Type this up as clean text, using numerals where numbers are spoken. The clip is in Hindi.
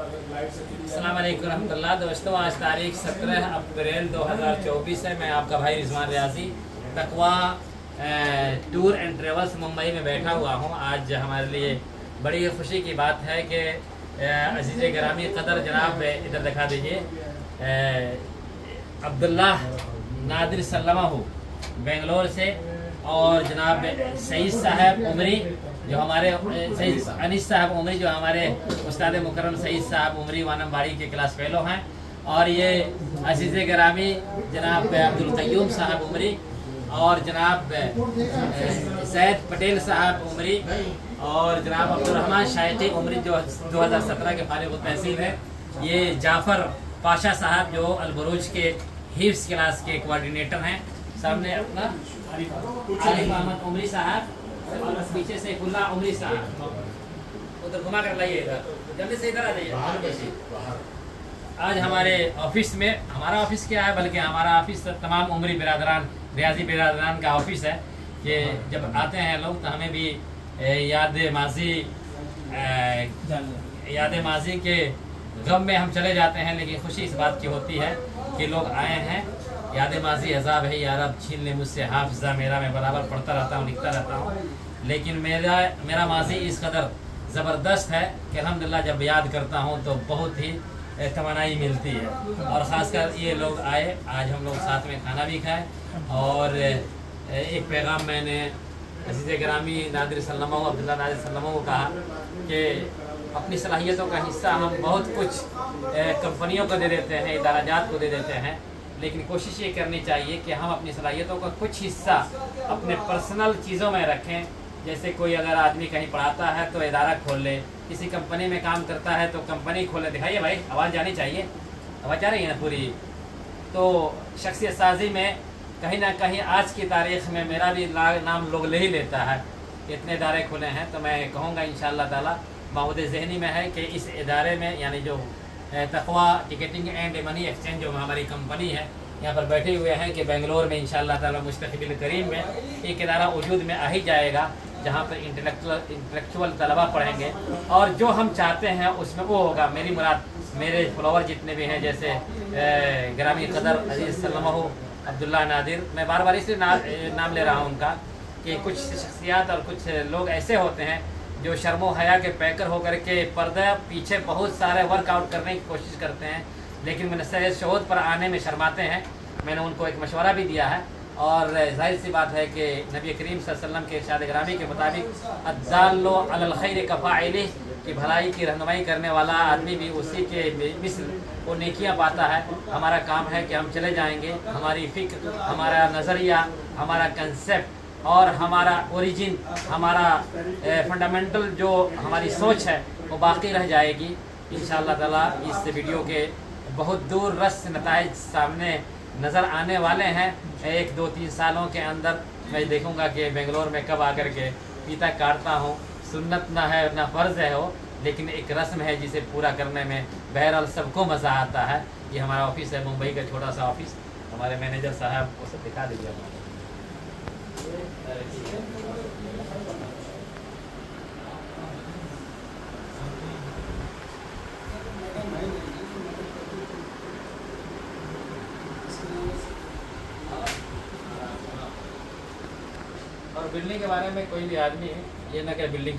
अस्सलाम वालेकुम रहमतुल्लाह। दोस्तों, आज तारीख 17 अप्रैल 2024 है। मैं आपका भाई रिजवान रियाजी तकवा टूर एंड ट्रेवल्स मुंबई में बैठा हुआ हूँ। आज हमारे लिए बड़ी खुशी की बात है कि अजीज़ गिरामी कदर जनाब, इधर दिखा दीजिए, अब्दुल्ला नादिर सल्लमाहू बेंगलोर से, और जनाब सईद साहब उमरी जो हमारे अनीस साहब उमरी जो हमारे उस्ताद मुकर्रम सईद साहब उमरी वानमबाड़ी के क्लास फेलो हैं, और ये अजीज़ गिरामी जनाब अब्दुल क़य्यूम साहब उमरी और जनाब सैयद पटेल साहब उमरी और जनाब अब्दुर्रहमान शाइकी उमरी जो 2017 के फारिग तहसील है। ये जाफ़र पाशा साहब जो अलबरूज के हिफ्स क्लास के कोऑर्डिनेटर हैं। सामने अपना आरिफ अहमद उमरी साहब और पीछे से खुल्ला उमरी साहब। उधर घुमा कर लाइए, इधर जल्दी से इधर आ जाइए। आज हमारे ऑफिस में, हमारा ऑफिस क्या है बल्कि हमारा ऑफिस तमाम उमरी बिरादरान रियाजी बिरादरान का ऑफिस है कि जब आते हैं लोग तो हमें भी याद माजी के गम में हम चले जाते हैं, लेकिन खुशी इस बात की होती है कि लोग आए हैं। याद माजी अजाब है या रब छीन ले मुझसे हाफिज़ा मेरा, मैं बराबर पढ़ता रहता हूँ, लिखता रहता हूँ, लेकिन मेरा माजी इस कदर ज़बरदस्त है कि अल्हम्दुलिल्लाह जब याद करता हूँ तो बहुत ही तमन्नाई मिलती है। और ख़ासकर ये लोग आए, आज हम लोग साथ में खाना भी खाए, और एक पैगाम मैंने अज़ीज़ गिरामी नादिर सल्लमाहू अब्दुल्ला नादिर सल्लमाहू को कहा कि अपनी सलाहियतों का हिस्सा हम बहुत कुछ कंपनियों को दे देते हैं, इदाराजात को दे देते हैं, लेकिन कोशिश ये करनी चाहिए कि हम अपनी सलाहियतों का कुछ हिस्सा अपने पर्सनल चीज़ों में रखें। जैसे कोई अगर आदमी कहीं पढ़ाता है तो इदारा खोल ले, किसी कंपनी में काम करता है तो कंपनी खोले। दिखाइए भाई, आवाज़ जानी चाहिए, आवाज़ जा रही है ना पूरी। तो शख्सियत साजी में कहीं ना कहीं आज की तारीख़ में मेरा भी नाम लोग ले ही लेता है। इतने इदारे खुले हैं तो मैं कहूँगा इंशाअल्लाह ताला माहूद ज़हनी में है कि इस इदारे में, यानी जो तकवा टिकटिंग एंड मनी एक्सचेंज जो हमारी कंपनी है, यहाँ पर बैठे हुए हैं कि बेंगलोर में इंशाअल्लाह ताला मुस्तक़बिल करीम में एक इदारा वजूद में आ ही जाएगा जहाँ पर इंटेलेक्चुअल तलबा पढ़ेंगे, और जो हम चाहते हैं उसमें वो होगा। मेरी मुराद मेरे फॉलोवर जितने भी हैं, जैसे गिरामी कदर अजीज़ सल्लमाहू अब्दुल्ला नादिर, मैं बार बार इसलिए नाम ले रहा हूँ उनका कि कुछ शख्सियात और कुछ लोग ऐसे होते हैं जो शर्मो हया के पैकर होकर के पर्दा पीछे बहुत सारे वर्कआउट करने की कोशिश करते हैं, लेकिन मैंने शोध पर आने में शर्माते हैं। मैंने उनको एक मशवरा भी दिया है, और जाहिर सी बात है कि नबी करीम सल्लल्लाहु अलैहि वसल्लम के इरशाद गिरामी के मुताबिक अद्दाल्लु अलल खैरि कफ़ाइलिह, कि भलाई की रहनुमाई करने वाला आदमी भी उसी के मिस्ल वो नेकियां पाता है। हमारा काम है कि हम चले जाएंगे, हमारी फ़िक्र, हमारा नज़रिया, हमारा कंसेप्ट और हमारा ओरिजिन, हमारा फंडामेंटल जो हमारी सोच है वो बाकी रह जाएगी इंशाअल्लाह ताला। इस वीडियो के बहुत दूर रस नताइज सामने नज़र आने वाले हैं। 1, 2, 3 सालों के अंदर मैं देखूंगा कि बेंगलोर में कब आकर के फीता काटता हूँ। सुन्नत ना है ना फ़र्ज़ है वो, लेकिन एक रस्म है जिसे पूरा करने में बहरहाल सबको मज़ा आता है। ये हमारा ऑफिस है, मुंबई का छोटा सा ऑफिस। हमारे मैनेजर साहब को सब दिखा दीजिए हमारे। और बिल्डिंग के बारे में कोई भी आदमी ये ना कि बिल्डिंग